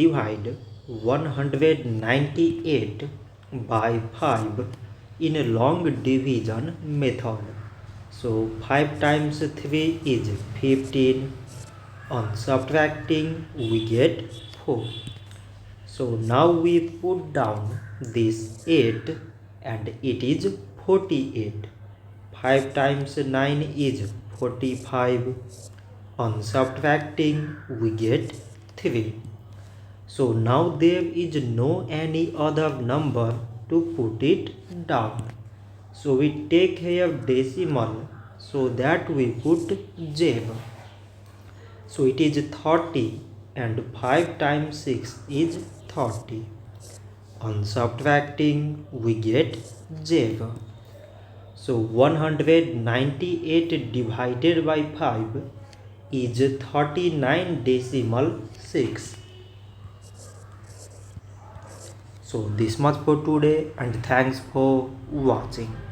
divide 198 by 5 in a long division method. So 5 times 3 is 15. On subtracting we get 4. So now we put down this 8 and it is 48. 5 times 9 is 45. On subtracting we get 3. So now there is no any other number to put it down. So we take here decimal so that we put 0. So it is 30 and 5 times 6 is 30. On subtracting we get 0. So 198 divided by 5 is 39.6. So this much for today and thanks for watching.